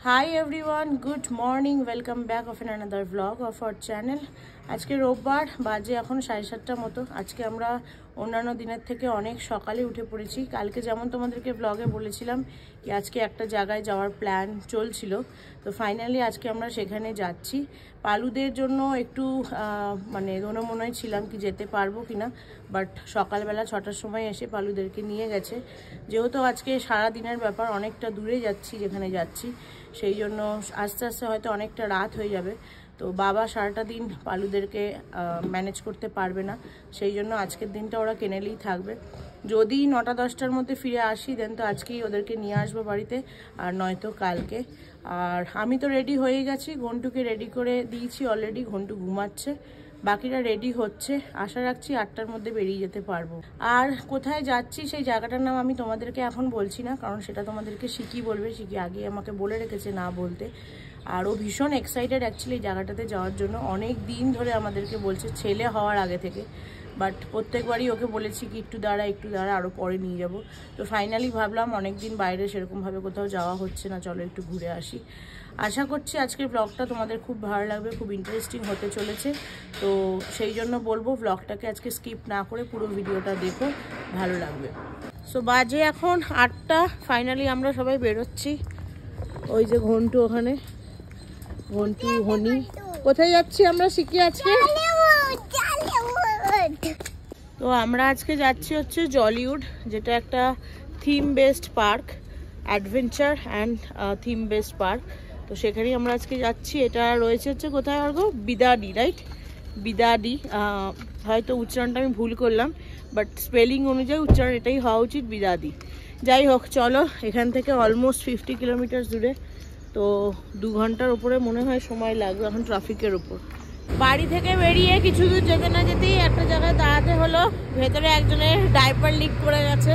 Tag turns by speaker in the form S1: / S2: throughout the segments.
S1: Hi everyone, good morning, welcome back of another vlog of our channel. আজকে রোববার বাজে এখন 7:30টার মতো। আজকে আমরা অন্যান্য দিনের থেকে অনেক সকালে উঠে পড়েছি। কালকে যেমন তোমাদেরকে ব্লগে বলেছিলাম কি আজকে একটা জায়গায় যাওয়ার প্ল্যান চলছিল, তো ফাইনালি আজকে আমরা সেখানে যাচ্ছি। পালুদের জন্য একটু মানে দোনোমনোয় ছিলাম কি যেতে পারবো কিনা, বাট সকালবেলা 6টার সময় এসে পালুদেরকে নিয়ে গেছে। যেহেতু আজকে সারা দিনের ব্যাপার, অনেকটা দূরে যাচ্ছি যেখানে যাচ্ছি, সেই জন্য আস্তে আস্তে হয়তো অনেকটা রাত হয়ে যাবে। তো বাবা সারাটা দিন পালুদেরকে ম্যানেজ করতে পারবে না, সেই জন্য আজকের দিনটা ওরা কেনেলেই থাকবে। যদি 9টা-10টার মধ্যে ফিরে আসি দেন তো আজকেই ওদেরকে নিয়ে আসবো বাড়িতে, আর নয়তো কালকে। আর আমি তো রেডি হয়ে গেছি, ঘন্টুকে রেডি করে দিয়েছি অলরেডি, ঘন্টু ঘুমাচ্ছে, বাকিরা রেডি হচ্ছে। আশা রাখছি 8টার মধ্যে বেরিয়ে যেতে পারবো। আর কোথায় যাচ্ছি সেই জায়গাটার নাম আমি তোমাদেরকে এখন বলছি না, কারণ সেটা তোমাদেরকে শিখি বলবে। শিখি আগে আমাকে বলে রেখেছে না বলতে, আর ও ভীষণ এক্সাইটেড অ্যাকচুয়ালি এই জায়গাটাতে যাওয়ার জন্য। অনেক দিন ধরে আমাদেরকে বলছে, ছেলে হওয়ার আগে থেকে, বাট প্রত্যেকবারই ওকে বলেছি কি একটু দাঁড়া আরও পরে নিয়ে যাব। তো ফাইনালি ভাবলাম অনেক দিন বাইরে সেরকমভাবে কোথাও যাওয়া হচ্ছে না, চলো একটু ঘুরে আসি। আশা করছি আজকের ব্লগটা তোমাদের খুব ভালো লাগবে, খুব ইন্টারেস্টিং হতে চলেছে। তো সেই জন্য বলবো ব্লগটাকে আজকে স্কিপ না করে পুরো ভিডিওটা দেখো, ভালো লাগবে। সো বাজে এখন 8টা, ফাইনালি আমরা সবাই বেরোচ্ছি। ওই যে ঘন্টু ওখানে, ঘন্টু হনি। কোথায় যাচ্ছি আমরা শিখি আজকে? তো আমরা আজকে যাচ্ছি হচ্ছে জলিউড, যেটা একটা theme based park, adventure and theme based park. তো সেখানেই আমরা আজকে যাচ্ছি। এটা রয়েছে হচ্ছে কোথায় গো, বিদাডি, রাইট? বিদাডি, হয়তো উচ্চারণটা আমি ভুল করলাম, বাট স্পেলিং অনুযায়ী উচ্চারণ এটাই হওয়া উচিত, বিদাডি। যাই হোক, চলো, এখান থেকে অলমোস্ট 50 কিলোমিটার দূরে, তো 2 ঘন্টার উপরে মনে হয় সময় লাগবে এখন ট্রাফিকের উপর। বাড়ি থেকে বেরিয়ে কিছু দূর যেতে না যেতেই একটা জায়গায় দাঁড়াতে হলো। ভেতরে একজনের ডাইপার লিক করে গেছে,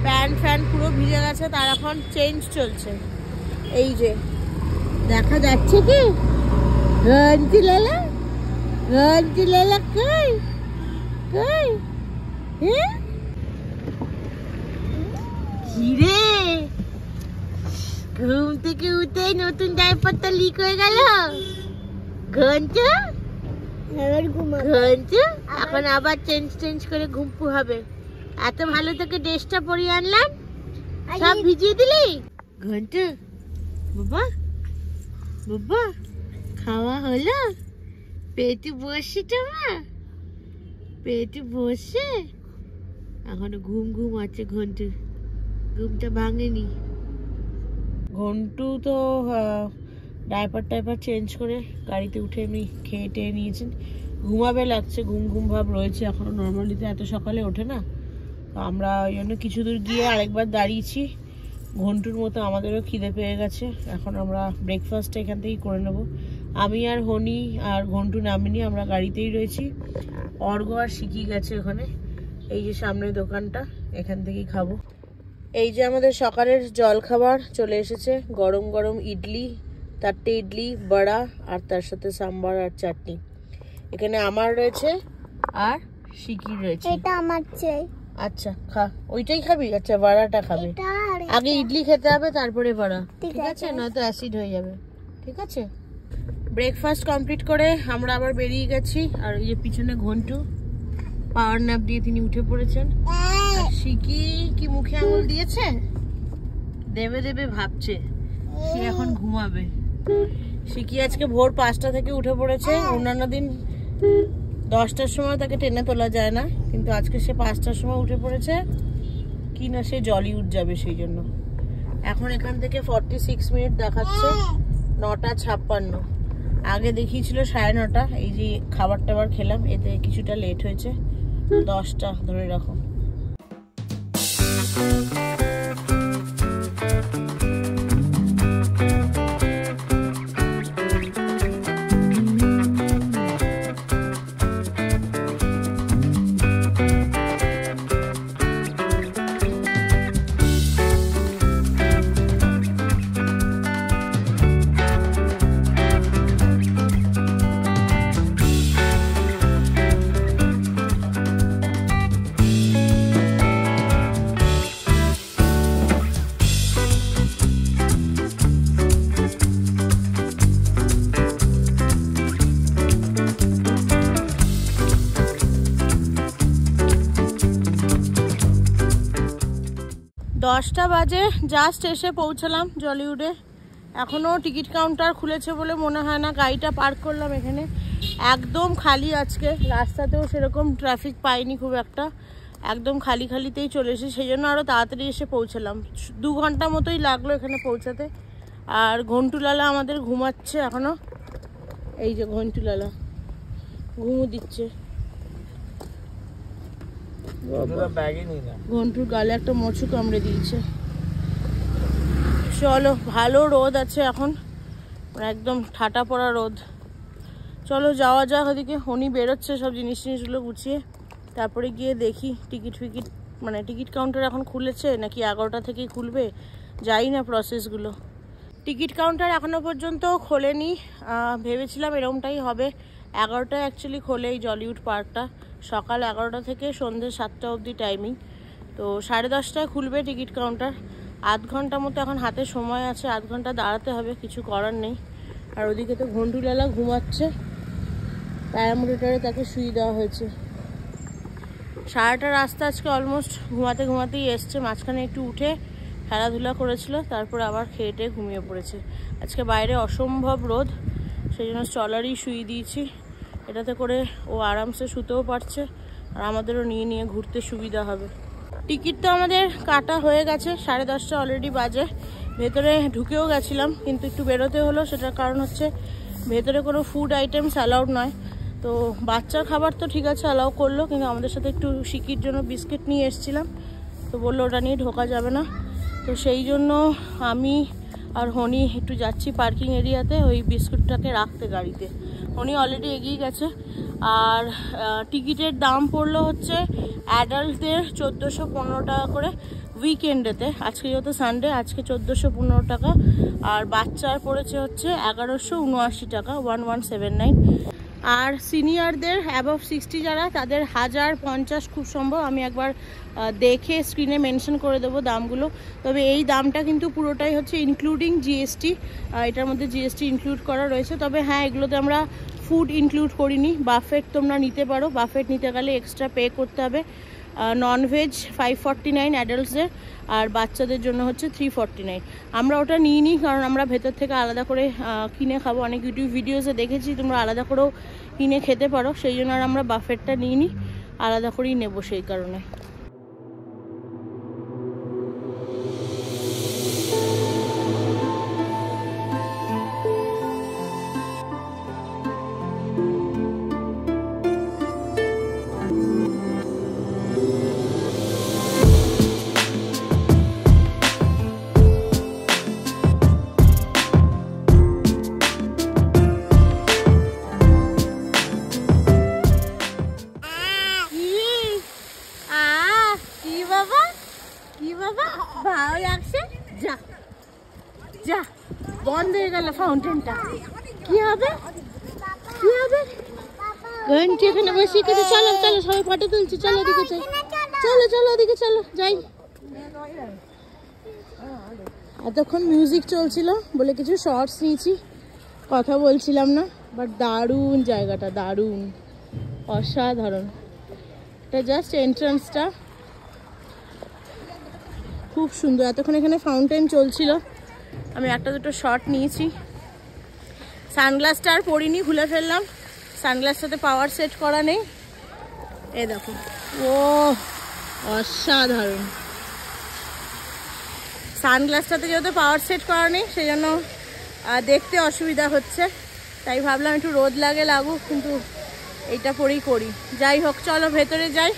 S1: প্যান্ট ফ্যান্ট পুরো ভিজে গেছে, তার এখন চেঞ্জ চলছে। এই যে দেখা যাচ্ছে কি ঘন্টি লালা, ঘন্টি লালা কই কই, হ্যাঁ কিরে ঘুম থেকে উঠে নতুন ডাইপারটা লিক হয়ে গেল। ঘন্টু ঘন্টু এখন আবার চেঞ্জ করে ঘুমপু হবে। এত ভালো থেকে ড্রেসটা পরিয়ে আনলাম, সব ভিজিয়ে দিলি। ঘন্টু বাবা বাবা খাওয়া হলো? পেটে বসে তোমার, পেটে বসে এখনো ঘুম আছে ঘন্টু, ঘুমটা ভাঙেনি। ঘন্টু তো ডাইপার চেঞ্জ করে গাড়িতে উঠে এমনি খেয়ে টেয়ে নিয়েছেন, ঘুমাবে লাগছে, ঘুম ভাব রয়েছে এখনো। নর্মালি তো এত সকালে ওঠে না। তো আমরা ওই জন্য কিছু দূর গিয়ে আরেকবার দাঁড়িয়েছি। ঘন্টুর মতো আমাদেরও খিদে পেয়ে গেছে, এখন আমরা ব্রেকফাস্টটা এখান থেকেই করে নেব। আমি আর হনি আর ঘন্টু নামিনি, আমরা গাড়িতেই রয়েছি। অর্ঘ আর শিখি গেছে ওখানে, এই যে সামনে দোকানটা, এখান থেকেই খাবো। এই যে আমাদের সকালের জল খাবার চলে এসেছে, গরম গরম ইডলি, 4টে ইডলি, বড়া, আর তার সাথে সাম্বার আর চাটনি। এখানে আমার রয়েছে আর শিকির রয়েছে। এটা আমার চাই। আচ্ছা খা, ওইটাই খাবি? আচ্ছা বড়াটা খাবে, আগে ইডলি খেতে হবে তারপরে বড়া, ঠিক আছে? নয়তো অ্যাসিড হয়ে যাবে, ঠিক আছে? ব্রেকফাস্ট কমপ্লিট করে আমরা আবার বেরিয়ে গেছি। আর ওই যে পিছনে ঘন্টু পাওয়ার ন্যাপ দিয়ে তিনি উঠে পড়েছেন। আর শিকি কি মুখে আঙুল দিয়েছে, দেবে ভাবছে, সে এখন ঘুমাবে। শিকি আজকে ভোর 5টা থেকে উঠে পড়েছে। অন্যান্য দিন 10টার সময় তাকে টেনে তোলা যায় না, কিন্তু আজকে সে 5টার সময় উঠে পড়েছে, কি না সে জলিউড যাবে সেই জন্য। এখন এখান থেকে 46 মিনিট দেখাচ্ছে, 9টা 56। আগে দেখিয়েছিল 9:30। এই যে খাবার টাবার খেলাম, এতে কিছুটা লেট হয়েছে, 10টা ধরে রাখো। 10টা বাজে জাস্ট এসে পৌঁছালাম জলিউডে। এখনও টিকিট কাউন্টার খুলেছে বলে মনে হয় না। গাড়িটা পার্ক করলাম এখানে, একদম খালি আজকে। রাস্তাতেও সেরকম ট্রাফিক পাইনি খুব একটা, একদম খালি খালিতেই চলে এসেছি। সেই জন্য আরও তাড়াতাড়ি এসে পৌঁছালাম। 2 ঘন্টা মতোই লাগলো এখানে পৌঁছাতে। আর ঘন্টুলালা আমাদের ঘুমাচ্ছে এখনও। এই যে ঘন্টুলালা ঘুমু দিচ্ছে। ঘন্টুর গালে একটা মোচু কামড়ে দিয়েছে। চলো, ভালো রোদ আছে এখন, একদম ঠাটা পড়া রোদ। চলো যাওয়া যাক ওদিকে। উনি বেরোচ্ছে সব জিনিসগুলো গুছিয়ে, তারপরে গিয়ে দেখি টিকিট ফিকিট, মানে টিকিট কাউন্টার এখন খুলেছে নাকি 11টা থেকেই খুলবে, যাই না প্রসেসগুলো। টিকিট কাউন্টার এখনও পর্যন্ত খোলেনি। ভেবেছিলাম এরকমটাই হবে। 11টায় অ্যাকচুয়ালি খোলে এই জলিউড পার্কটা, সকাল 11টা থেকে সন্ধ্যে 7টা অবধি টাইমিং। তো 10:30টায় খুলবে টিকিট কাউন্টার। 8 ঘন্টা মতো এখন হাতে সময় আছে, 8 ঘন্টা দাঁড়াতে হবে, কিছু করার নেই। আর ওদিকে তো ঘন্টুলালা ঘুমাচ্ছে, প্যারামিটারে তাকে শুয়ে দেওয়া হয়েছে। সারাটা রাস্তা আজকে অলমোস্ট ঘুমাতে ঘুমাতেই এসছে। মাঝখানে একটু উঠে খেলাধুলা করেছিল, তারপর আবার খেয়ে টেয়ে ঘুমিয়ে পড়েছে। আজকে বাইরে অসম্ভব রোদ, সেই জন্য স্ট্রলারই শুয়ে দিয়েছি। এটাতে করে ও আরামসে শুতেও পারছে, আর আমাদেরও নিয়ে নিয়ে ঘুরতে সুবিধা হবে। টিকিট তো আমাদের কাটা হয়ে গেছে, 10:30 অলরেডি বাজে। ভেতরে ঢুকেও গেছিলাম, কিন্তু একটু বেরোতে হলো। সেটার কারণ হচ্ছে ভেতরে কোনো ফুড আইটেমস অ্যালাউড নয়। তো বাচ্চার খাবার তো ঠিক আছে অ্যালাউ করলো, কিন্তু আমাদের সাথে একটু শিকির জন্য বিস্কিট নিয়ে এসেছিলাম, তো বললো ওটা নিয়ে ঢোকা যাবে না। তো সেই জন্য আমি আর হনি একটু যাচ্ছি পার্কিং এরিয়াতে ওই বিস্কুটটাকে রাখতে গাড়িতে। হনি অলরেডি এগিয়ে গেছে। আর টিকিটের দাম পড়লো হচ্ছে অ্যাডাল্টদের 1415 টাকা করে উইকেন্ডেতে। আজকে যেহেতু সানডে, আজকে 1415 টাকা। আর বাচ্চার পড়েছে হচ্ছে 1179 টাকা, 1179। আর সিনিয়রদের অ্যাবভ 60 যারা, তাদের 1050 খুব সম্ভব। আমি একবার দেখে স্ক্রিনে মেনশন করে দেবো দামগুলো। তবে এই দামটা কিন্তু পুরোটাই হচ্ছে ইনক্লুডিং জিএসটি, এটার মধ্যে জিএসটি ইনক্লুড করা রয়েছে। তবে হ্যাঁ, এগুলোতে আমরা ফুড ইনক্লুড করিনি। বাফেট তোমরা নিতে পারো, বাফেট নিতে গেলে এক্সট্রা পে করতে হবে। ননভেজ 549 অ্যাডাল্টসদের, আর বাচ্চাদের জন্য হচ্ছে 349। আমরা ওটা নিইনি, কারণ আমরা ভেতর থেকে আলাদা করে কিনে খাবো। অনেক ইউটিউব ভিডিওসে দেখেছি তোমরা আলাদা করেও কিনে খেতে পারো, সেই জন্য আর আমরা বাফেটটা নিইনি, আলাদা করেই নেবো সেই কারণে। ভালো লাগছে? যা যা, বন্ধ হয়ে গেল ফাউন্টেনটা। কি হবে কি হবে? ঘন্টি এখানে বসে গেছে। চলো চলো, সবাই ফটো তুলছি। চলো ওদিকে, চলো চলো ওদিকে, চলো যাই। এতক্ষণ মিউজিক চলছিল বলে কিছু শর্টস নিয়েছি, কথা বলছিলাম না। বাট দারুণ জায়গাটা, দারুণ, অসাধারণ। এটা জাস্ট এন্ট্রান্সটা খুব সুন্দর। এতক্ষণ এখানে ফাউন্টেন চলছিল, আমি একটা দুটো শট নিয়েছি। সানগ্লাসটা আর পরিনি, খুলে ফেললাম। সানগ্লাসটাতে পাওয়ার সেট করা নেই। এই দেখো, ও অসাধারণ। সানগ্লাসটাতে যেহেতু পাওয়ার সেট করা নেই, সেই জন্য দেখতে অসুবিধা হচ্ছে। তাই ভাবলাম একটু রোদ লাগুক, কিন্তু এইটা পরেই করি। যাই হোক, চলো ভেতরে যাই।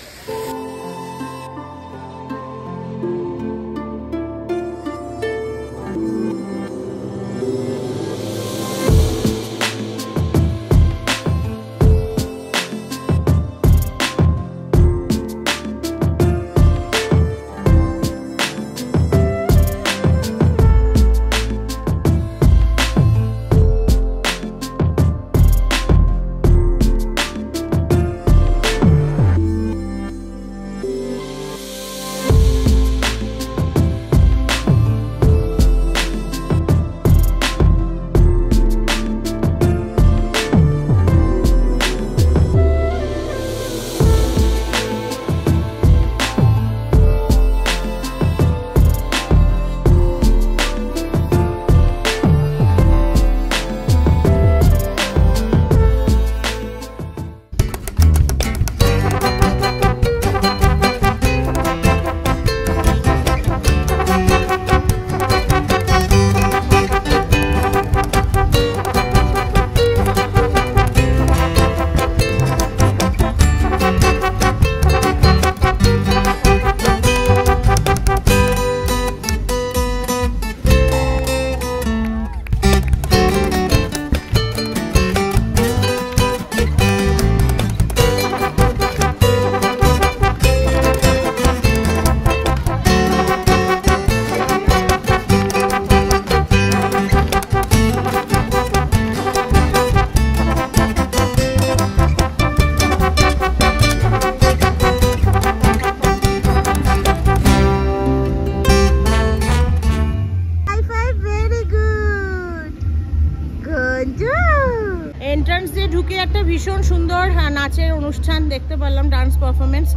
S1: এন্ট্রান্স দিয়ে ঢুকে একটা ভীষণ সুন্দর নাচের অনুষ্ঠান দেখতে পারলাম, ডান্স পারফরমেন্স,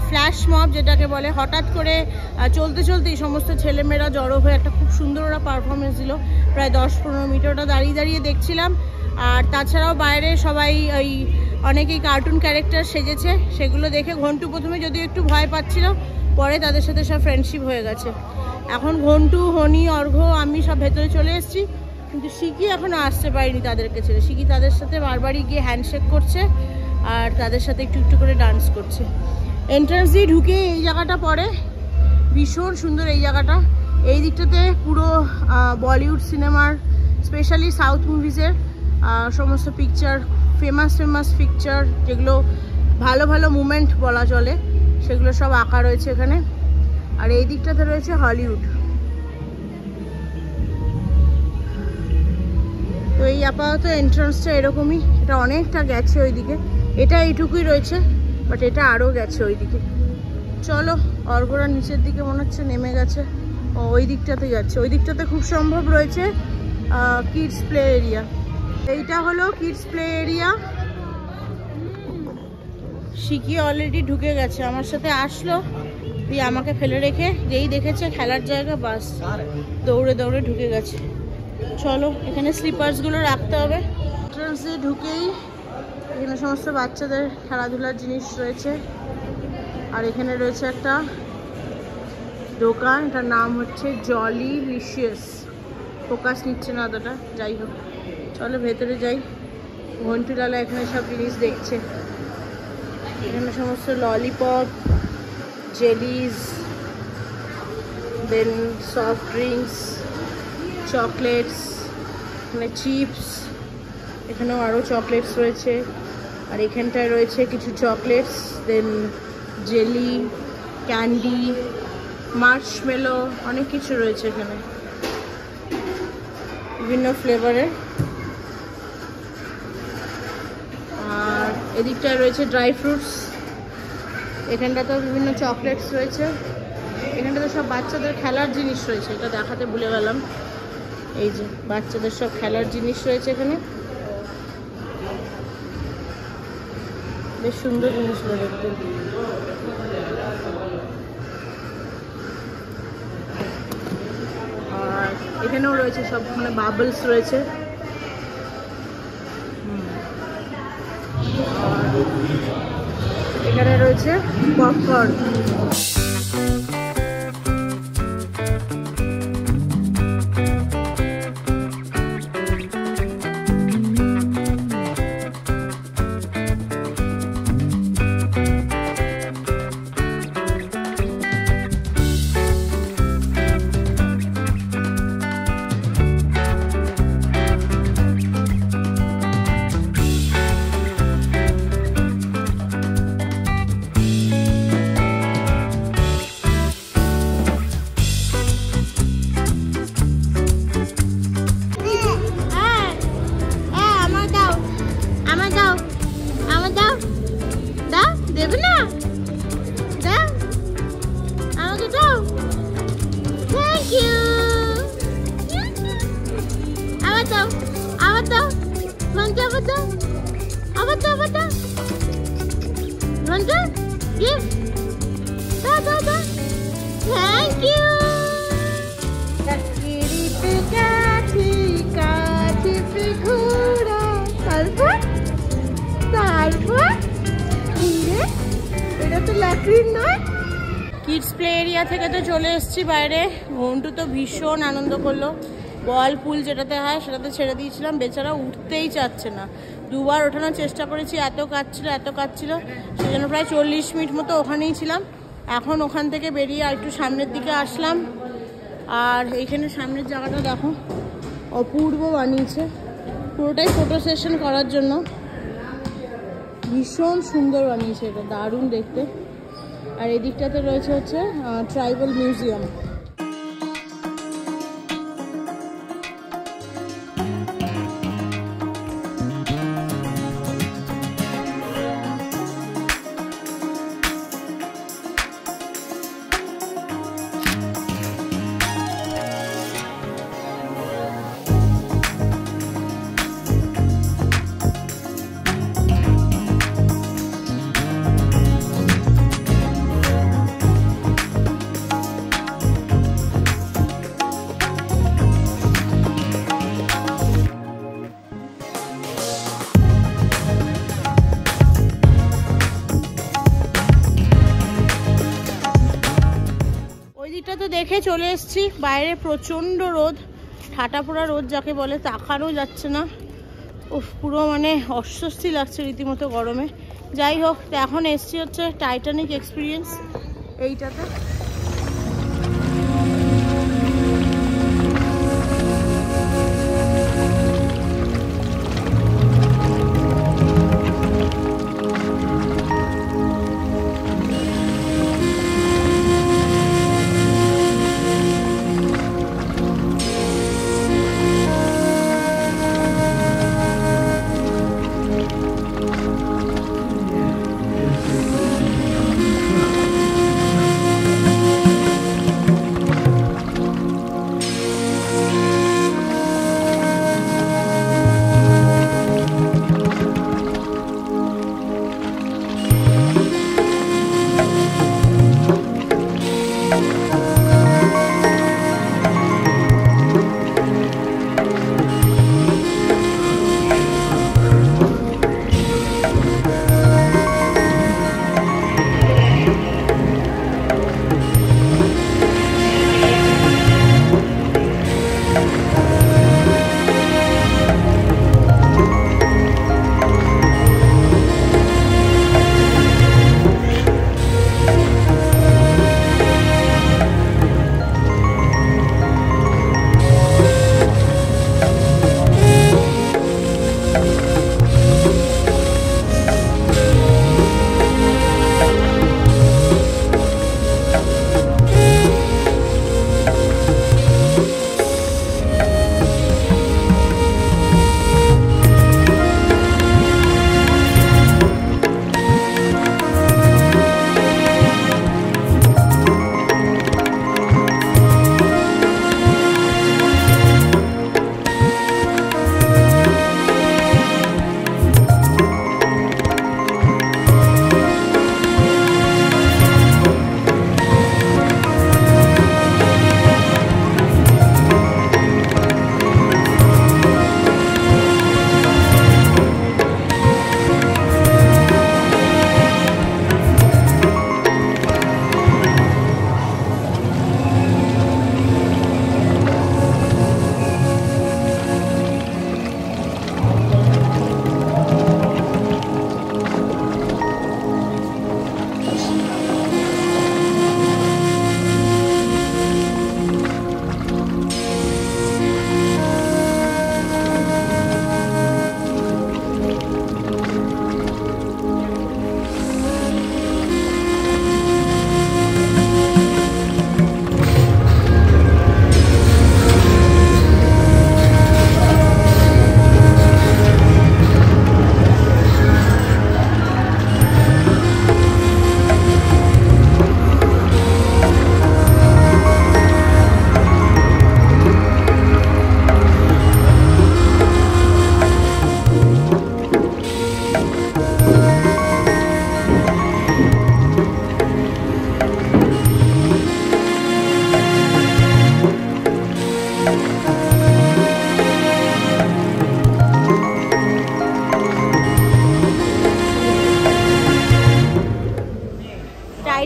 S1: ফ্ল্যাশ মব যেটাকে বলে। হঠাৎ করে চলতে চলতেই সমস্ত ছেলেমেয়েরা জড়ো হয়ে একটা খুব সুন্দর ওরা পারফরমেন্স দিল, প্রায় 10-15 মিনিট ওটা দাঁড়িয়ে দাঁড়িয়ে দেখছিলাম। আর তাছাড়াও বাইরে সবাই ওই অনেকেই কার্টুন ক্যারেক্টার সেজেছে, সেগুলো দেখে ঘন্টু প্রথমে যদিও একটু ভয় পাচ্ছিল, পরে তাদের সাথে সব ফ্রেন্ডশিপ হয়ে গেছে। এখন ঘন্টু, হনি, অর্ঘ্য, আমি সব ভেতরে চলে এসেছি, কিন্তু শিকি এখনো আসতে পারিনি তাদেরকে ছেড়ে। শিকি তাদের সাথে বারবারই গিয়ে হ্যান্ডশেক করছে আর তাদের সাথে একটু একটু করে ডান্স করছে। এন্ট্রান্স দিয়ে ঢুকে এই জায়গাটা পড়ে, ভীষণ সুন্দর এই জায়গাটা। এই দিকটাতে পুরো বলিউড সিনেমার, স্পেশালি সাউথ মুভিজের সমস্ত পিকচার, ফেমাস পিকচার, যেগুলো ভালো ভালো মুমেন্ট বলা চলে, সেগুলো সব আঁকা রয়েছে এখানে। আর এই দিকটাতে রয়েছে হলিউড। তো এই আপাতত এন্ট্রান্সটা এরকমই, এটা অনেকটা গেছে ওইদিকে, এটা এইটুকুই রয়েছে, বাট এটা আরও গেছে ওইদিকে। চলো, অর্ঘ্যরা নিচের দিকে মনে হচ্ছে নেমে গেছে, ওই দিকটাতে যাচ্ছে। ওই দিকটাতে খুব সম্ভব রয়েছে কিডস প্লে এরিয়া। এইটা হলো কিডস প্লে এরিয়া। শিকি অলরেডি ঢুকে গেছে, আমার সাথে আসলো, দিয়ে আমাকে ফেলে রেখে যেই দেখেছে খেলার জায়গা, বাস দৌড়ে দৌড়ে ঢুকে গেছে। চলো, এখানে স্লিপার্সগুলো রাখতে হবে। এন্ট্রান্সে ঢুকেই এখানে সমস্ত বাচ্চাদের খেলাধুলার জিনিস রয়েছে। আর এখানে রয়েছে একটা দোকান, এটার নাম হচ্ছে জলি লিশিয়াস। ফোকাস নিচ্ছে না অতটা, যাই হোক চলো ভেতরে যাই। ঘন্টুলালা এখানে সব জিনিস দেখছে। এখানে সমস্ত ললিপপ, জেলিস, দেন সফট ড্রিঙ্কস, চকলেটস, এখানে চিপস, এখানেও আরও চকলেটস রয়েছে। আর এখানটায় রয়েছে কিছু চকলেটস, দেন জেলি, ক্যান্ডি, মার্শমেলো, অনেক কিছু রয়েছে এখানে বিভিন্ন ফ্লেভারের। আর এদিকটায় রয়েছে ড্রাই ফ্রুটস, এখানটাতেও বিভিন্ন চকলেটস রয়েছে। এখানটাতে সব বাচ্চাদের খেলার জিনিস রয়েছে, এটা দেখাতে ভুলে গেলাম। এই যে বাচ্চাদের সব খেলার জিনিস রয়েছে এখানে, বেশ সুন্দর জিনিসগুলো দেখতে। আর এখানেও রয়েছে সব মানে বাবলস রয়েছে। এখানে রয়েছে পপকর্ন। কিডস প্লে এরিয়া থেকে তো চলে এসেছি বাইরে। ঘন্টু তো ভীষণ আনন্দ করলো। বল পুল যেটাতে হয় সেটাতে ছেড়ে দিয়েছিলাম, বেচারা উঠতেই চাচ্ছে না। দুবার ওঠানোর চেষ্টা করেছি, এত কাঁদছিল, সেই জন্য প্রায় 40 মিনিট মতো ওখানেই ছিলাম। এখন ওখান থেকে বেরিয়ে আর একটু সামনের দিকে আসলাম। আর এইখানে সামনের জায়গাটা দেখো, অপূর্ব বানিয়েছে, পুরোটাই ফটো সেশন করার জন্য। ভীষণ সুন্দর বানিয়েছে, এটা দারুণ দেখতে। আর এই দিকটাতে রয়েছে হচ্ছে ট্রাইবাল মিউজিয়াম। দেখে চলে এসেছি। বাইরে প্রচণ্ড রোদ, ঠাটা পোড়া রোদ যাকে বলে, তাকানো যাচ্ছে না। উফ, পুরো মানে অস্বস্তি লাগছে রীতিমতো গরমে। যাই হোক, তো এখন এসছি হচ্ছে টাইটানিক এক্সপিরিয়েন্স এইটাতে।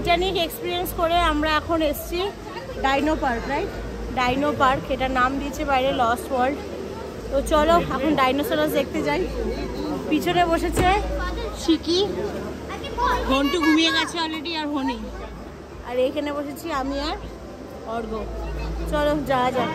S1: টাইটানিক এক্সপিরিয়েন্স করে আমরা এখন এসছি dino park, right? Dino park, এটা নাম দিয়েছে বাইরে লস্ট ওয়ার্ল্ড। তো চলো এখন ডাইনোসরাস দেখতে যাই। পিছনে বসেছে শিকি, ঘন্টু ঘুমিয়ে গেছে অলরেডি, আর হনি, আর এখানে বসেছি আমি আর অর্ঘ্য। চলো যাওয়া যাক।